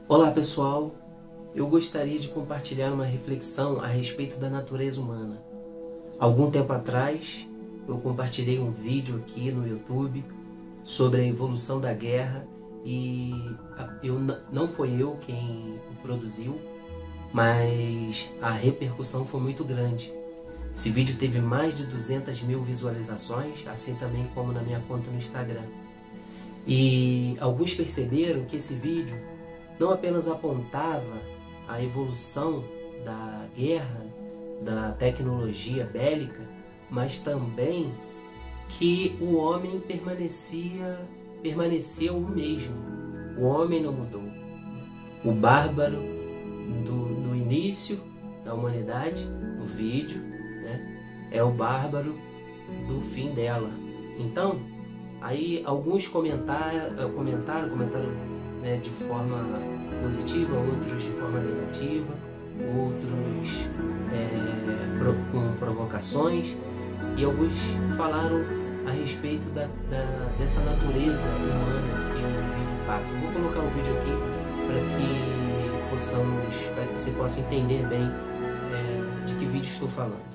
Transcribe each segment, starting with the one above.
Olá pessoal, eu gostaria de compartilhar uma reflexão a respeito da natureza humana. Algum tempo atrás eu compartilhei um vídeo aqui no YouTube sobre a evolução da guerra e não foi eu quem o produziu, mas a repercussão foi muito grande. Esse vídeo teve mais de 200 mil visualizações, assim também como na minha conta no Instagram. E alguns perceberam que esse vídeo não apenas apontava a evolução da guerra, da tecnologia bélica, mas também que o homem permaneceu o mesmo. O homem não mudou. O bárbaro no início da humanidade, no vídeo, né, é o bárbaro do fim dela. Então, aí alguns comentaram né, de forma positiva, outros de forma negativa, outros com provocações, e alguns falaram a respeito dessa natureza humana que o vídeo passa. Eu vou colocar o vídeo aqui para que você possa entender bem de que vídeo estou falando.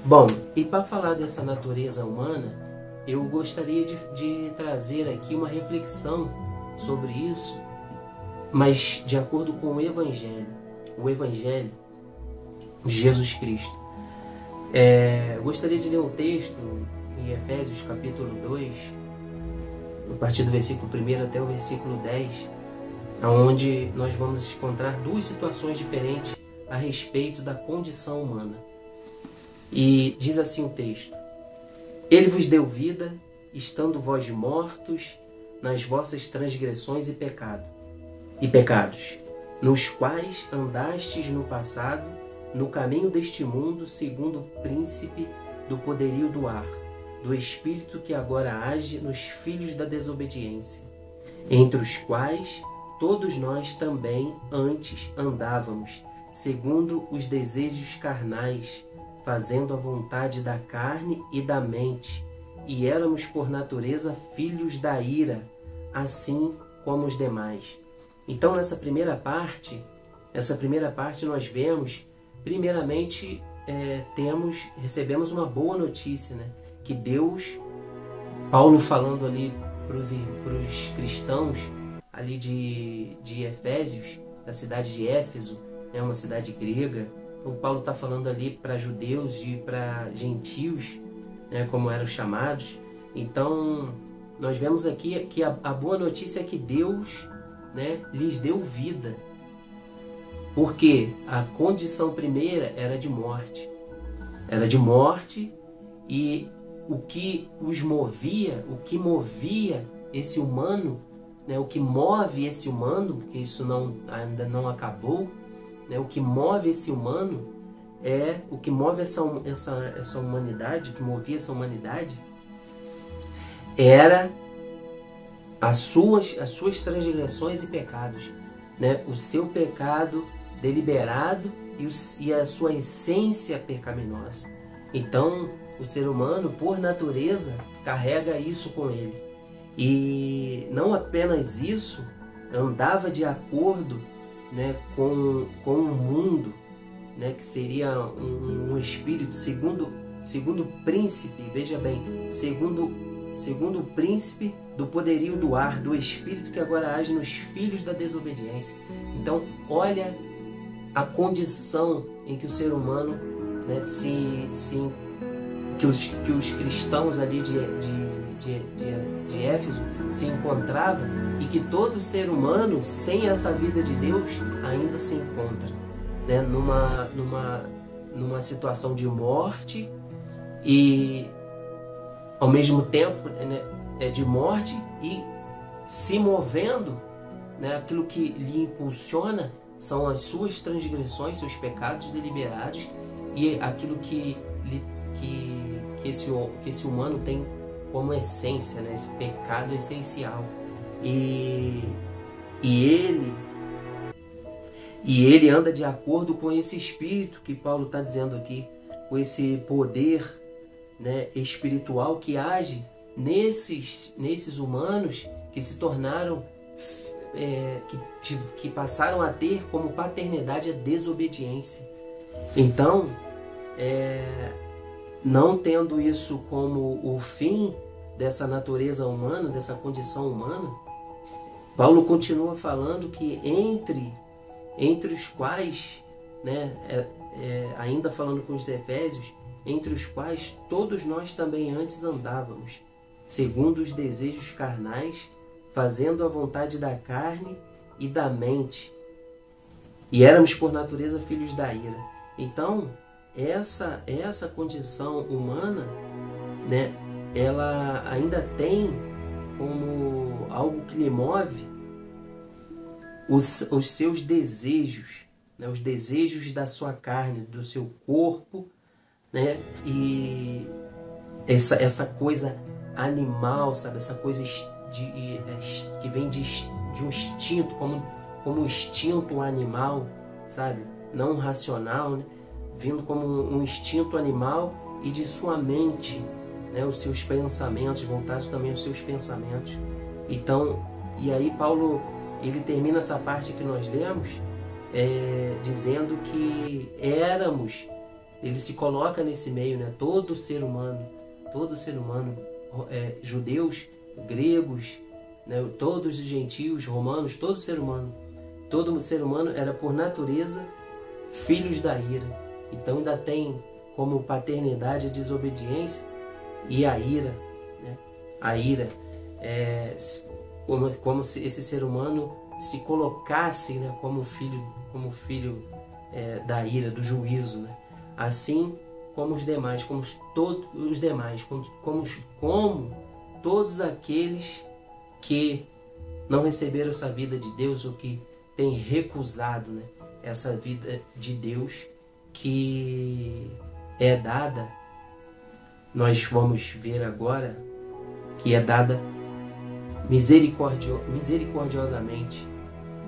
Bom, e para falar dessa natureza humana, eu gostaria de trazer aqui uma reflexão sobre isso, mas de acordo com o Evangelho de Jesus Cristo. Gostaria de ler um texto em Efésios capítulo 2, a partir do versículo 1 até o versículo 10, onde nós vamos encontrar duas situações diferentes a respeito da condição humana. E diz assim o texto: Ele vos deu vida, estando vós mortos nas vossas transgressões e pecados, nos quais andastes no passado, no caminho deste mundo, segundo o príncipe do poderio do ar, do espírito que agora age nos filhos da desobediência, entre os quais todos nós também antes andávamos, segundo os desejos carnais, fazendo a vontade da carne e da mente, e éramos por natureza filhos da ira, assim como os demais. Então nessa primeira parte nós vemos primeiramente recebemos uma boa notícia, né? Que Deus, Paulo falando ali para os cristãos ali de Efésios, da cidade de Éfeso, né, uma cidade grega. Então Paulo está falando ali para judeus e para gentios, né, como eram chamados. Então nós vemos aqui que a boa notícia é que Deus, né, lhes deu vida. Porque a condição primeira era de morte. Era de morte, e o que os movia, o que movia esse humano, né, o que move esse humano, porque isso ainda não acabou, né, o que move esse humano o que move essa humanidade, o que movia essa humanidade, era as suas transgressões e pecados, né, o seu pecado deliberado e a sua essência pecaminosa. Então, o ser humano, por natureza, carrega isso com ele. E não apenas isso, andava de acordo, né, com o mundo, né, que seria um espírito segundo o príncipe, veja bem, segundo o príncipe do poderio do ar, do espírito que agora age nos filhos da desobediência. Então, olha a condição em que o ser humano, né, que os cristãos ali de Éfeso se encontrava, e que todo ser humano sem essa vida de Deus ainda se encontra, né, numa situação de morte, e ao mesmo tempo, né, de morte, e se movendo, né, aquilo que lhe impulsiona são as suas transgressões, seus pecados deliberados, e aquilo que esse humano tem como essência, né? Esse pecado essencial. E ele anda de acordo com esse espírito que Paulo está dizendo aqui, com esse poder, né, espiritual que age nesses humanos que se tornaram, que passaram a ter como paternidade a desobediência. Então, não tendo isso como o fim dessa natureza humana, dessa condição humana, Paulo continua falando que entre os quais, né, ainda falando com os Efésios, entre os quais todos nós também antes andávamos, segundo os desejos carnais, fazendo a vontade da carne e da mente, e éramos por natureza filhos da ira. Então, essa condição humana, né, ela ainda tem como algo que lhe move os seus desejos, né, os desejos da sua carne, do seu corpo, né, e essa coisa animal, sabe, essa coisa que vem de um instinto, como um instinto animal, sabe, não racional, né, vindo como um instinto animal, e de sua mente, né, os seus pensamentos, voltados também aos seus pensamentos. Então, e aí Paulo, ele termina essa parte que nós lemos, dizendo que ele se coloca nesse meio, né, todo ser humano, judeus, gregos, né, todos os gentios, romanos, todo ser humano era por natureza filhos da ira. Então ainda tem como paternidade a desobediência e a ira, né? A ira como se esse ser humano se colocasse, né, como filho da ira, do juízo, né? Assim como os demais, como todos aqueles que não receberam essa vida de Deus, ou que têm recusado, né, essa vida de Deus que é dada, nós vamos ver agora, que é dada misericordiosamente,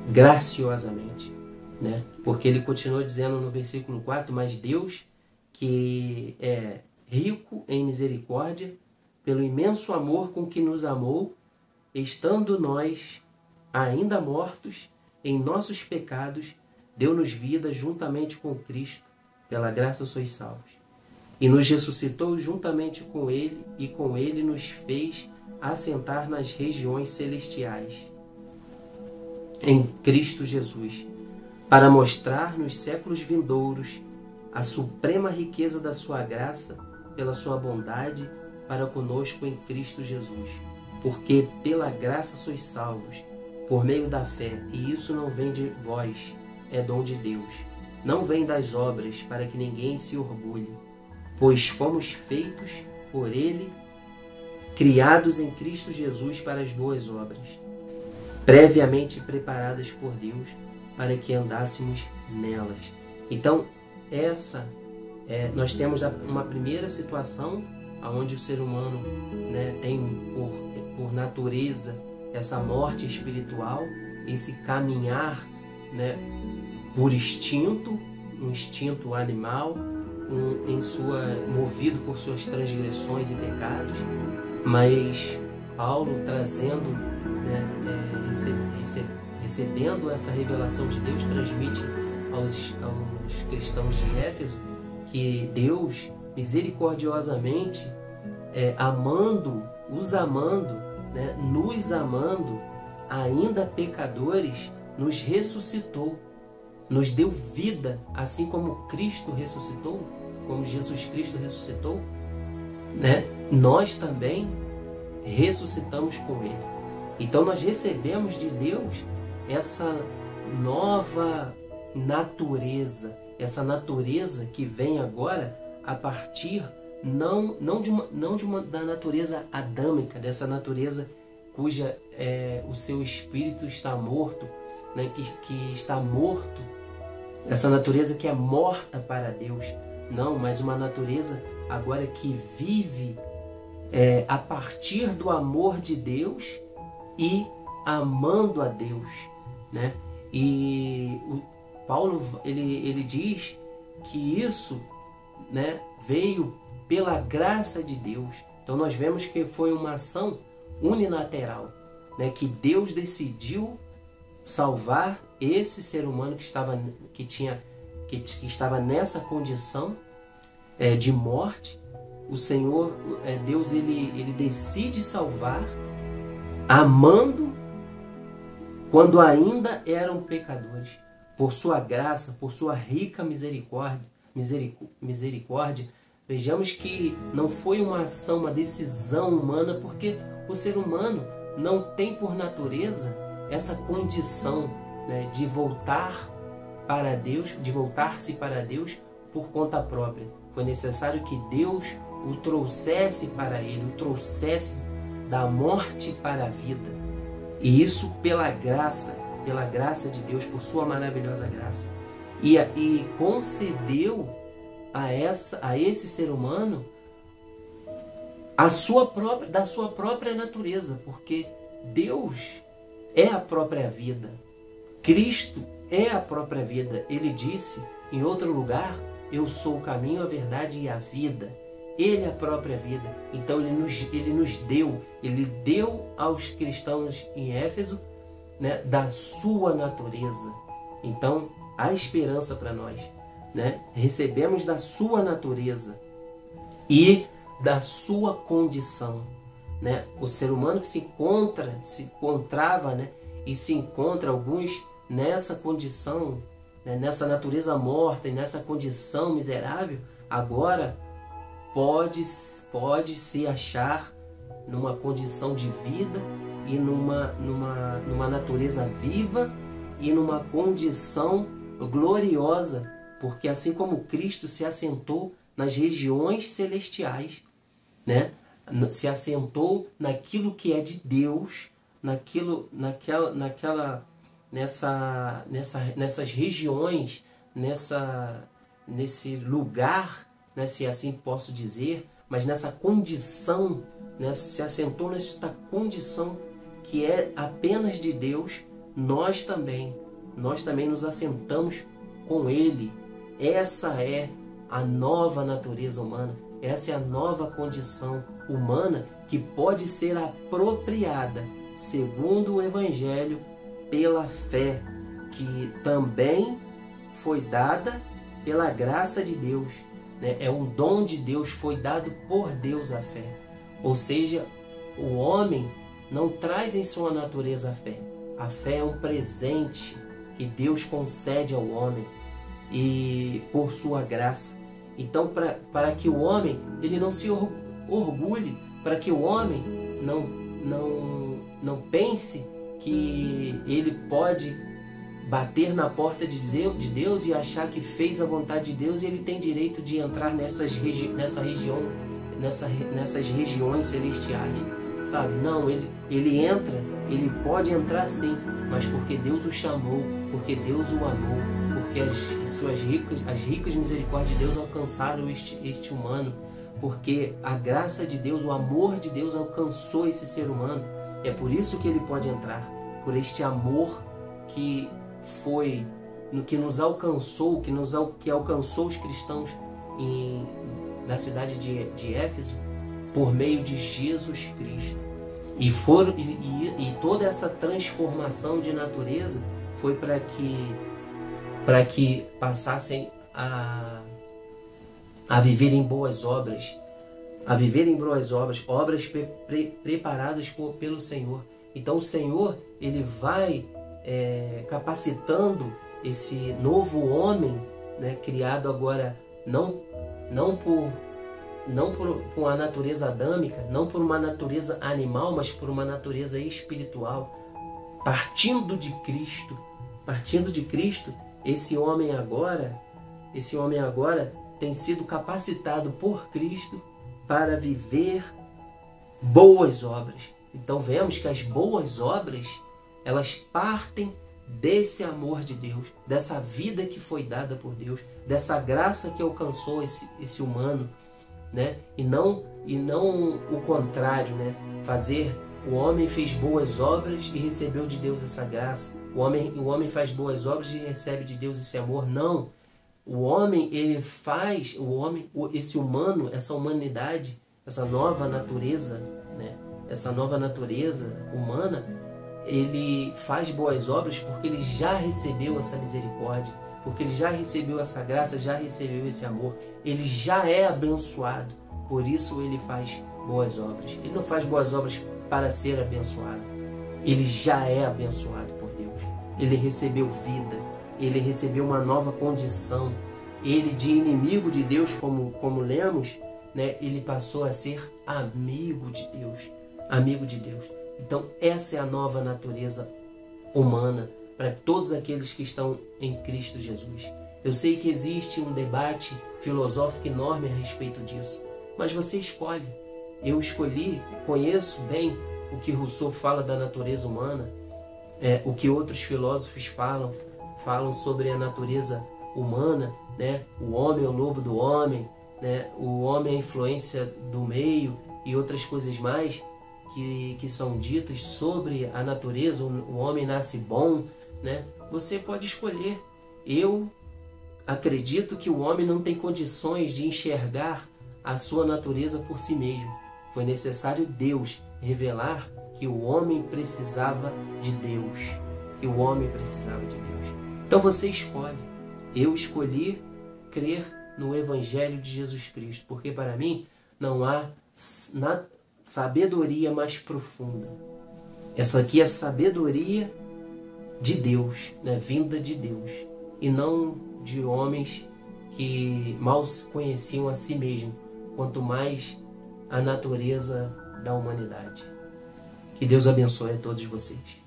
graciosamente, né? Porque ele continua dizendo no versículo 4, mas Deus, que é rico em misericórdia, pelo imenso amor com que nos amou, estando nós ainda mortos em nossos pecados, deu-nos vida juntamente com Cristo. pela graça sois salvos. E nos ressuscitou juntamente com ele, e com ele nos fez assentar nas regiões celestiais, em Cristo Jesus, para mostrar nos séculos vindouros a suprema riqueza da sua graça, pela sua bondade para conosco em Cristo Jesus. Porque pela graça sois salvos, por meio da fé, e isso não vem de vós, é dom de Deus. Não vem das obras, para que ninguém se orgulhe, pois fomos feitos por Ele, criados em Cristo Jesus para as boas obras, previamente preparadas por Deus, para que andássemos nelas. Então, nós temos uma primeira situação onde o ser humano, né, tem por natureza essa morte espiritual, esse caminhar, né, por instinto, um instinto animal, movido por suas transgressões e pecados. Mas Paulo, trazendo, né, recebendo essa revelação de Deus, transmite aos cristãos de Éfeso que Deus, misericordiosamente, nos amando, ainda pecadores, nos ressuscitou, nos deu vida, assim como Cristo ressuscitou, como Jesus Cristo ressuscitou, né? Nós também ressuscitamos com Ele. Então nós recebemos de Deus essa nova natureza, essa natureza que vem agora a partir da natureza adâmica, dessa natureza cuja o seu espírito está morto, né? que está morto, essa natureza que é morta para Deus. Não, mas uma natureza agora que vive a partir do amor de Deus e amando a Deus, né? E Paulo ele diz que isso, né, veio pela graça de Deus. Então nós vemos que foi uma ação unilateral, né, que Deus decidiu salvar esse ser humano que estava nessa condição de morte. O Senhor, Deus, ele decide salvar, amando quando ainda eram pecadores. Por sua graça, por sua rica misericórdia, vejamos que não foi uma ação, uma decisão humana, porque o ser humano não tem por natureza essa condição, né, de voltar para Deus, de voltar-se para Deus por conta própria. Foi necessário que Deus o trouxesse para Ele, o trouxesse da morte para a vida. E isso pela graça de Deus, por sua maravilhosa graça. E concedeu a esse ser humano da sua própria natureza, porque Deus é a própria vida. Cristo é a própria vida. Ele disse em outro lugar: eu sou o caminho, a verdade e a vida. Ele é a própria vida. Então ele deu aos cristãos em Éfeso, né, da sua natureza. Então há esperança para nós, né? Recebemos da sua natureza e da sua condição, né? O ser humano que se encontrava, né, e se encontra, alguns nessa condição, né, nessa natureza morta e nessa condição miserável, agora pode se achar numa condição de vida e numa natureza viva e numa condição gloriosa, porque assim como Cristo se assentou nas regiões celestiais, né, se assentou naquilo que é de Deus, nessas regiões, nesse lugar, né, se assim posso dizer, mas nessa condição, né, se assentou nesta condição que é apenas de Deus. Nós também nos assentamos com Ele. Essa é a nova natureza humana, essa é a nova condição humana que pode ser apropriada, segundo o Evangelho, pela fé, que também foi dada pela graça de Deus, né? É um dom de Deus, foi dado por Deus a fé. Ou seja, o homem não traz em sua natureza a fé. A fé é um presente que Deus concede ao homem e por sua graça. Então, para que o homem ele não se orgulhe, para que o homem não pense que ele pode bater na porta de Deus e achar que fez a vontade de Deus e ele tem direito de entrar nessas regiões celestiais, sabe? Não, ele entra, ele pode entrar sim, mas porque Deus o chamou, porque Deus o amou, porque as ricas misericórdias de Deus alcançaram este humano, porque a graça de Deus, o amor de Deus alcançou esse ser humano. É por isso que ele pode entrar, por este amor que foi, que nos alcançou, que alcançou os cristãos na cidade de Éfeso, por meio de Jesus Cristo. E toda essa transformação de natureza foi para que passassem a viver em boas obras, obras preparadas pelo Senhor. Então o Senhor, ele vai capacitando esse novo homem, né, criado agora não por uma natureza adâmica, não por uma natureza animal, mas por uma natureza espiritual, partindo de Cristo, esse homem agora tem sido capacitado por Cristo para viver boas obras. Então vemos que as boas obras, elas partem desse amor de Deus, dessa vida que foi dada por Deus, dessa graça que alcançou esse humano, né? E não o contrário, né? O homem fez boas obras e recebeu de Deus essa graça. O homem faz boas obras e recebe de Deus esse amor. Não. Esse humano, essa humanidade, essa nova natureza, né? Essa nova natureza humana, ele faz boas obras porque ele já recebeu essa misericórdia, porque ele já recebeu essa graça, já recebeu esse amor, ele já é abençoado, por isso ele faz boas obras. Ele não faz boas obras para ser abençoado, ele já é abençoado por Deus, ele recebeu vida, ele recebeu uma nova condição, ele de inimigo de Deus, como lemos, né, ele passou a ser amigo de Deus. Então essa é a nova natureza humana para todos aqueles que estão em Cristo Jesus. Eu sei que existe um debate filosófico enorme a respeito disso, mas você escolhe. Eu escolhi, conheço bem o que Rousseau fala da natureza humana, o que outros filósofos falam sobre a natureza humana, né? O homem é o lobo do homem, né? O homem é a influência do meio e outras coisas mais que são ditas sobre a natureza. O homem nasce bom, né? Você pode escolher. Eu acredito que o homem não tem condições de enxergar a sua natureza por si mesmo. Foi necessário Deus revelar que o homem precisava de Deus. Então você escolhe. Eu escolhi crer no Evangelho de Jesus Cristo, porque para mim não há sabedoria mais profunda. Essa aqui é a sabedoria de Deus, né? Vinda de Deus, e não de homens que mal conheciam a si mesmo, quanto mais a natureza da humanidade. Que Deus abençoe a todos vocês.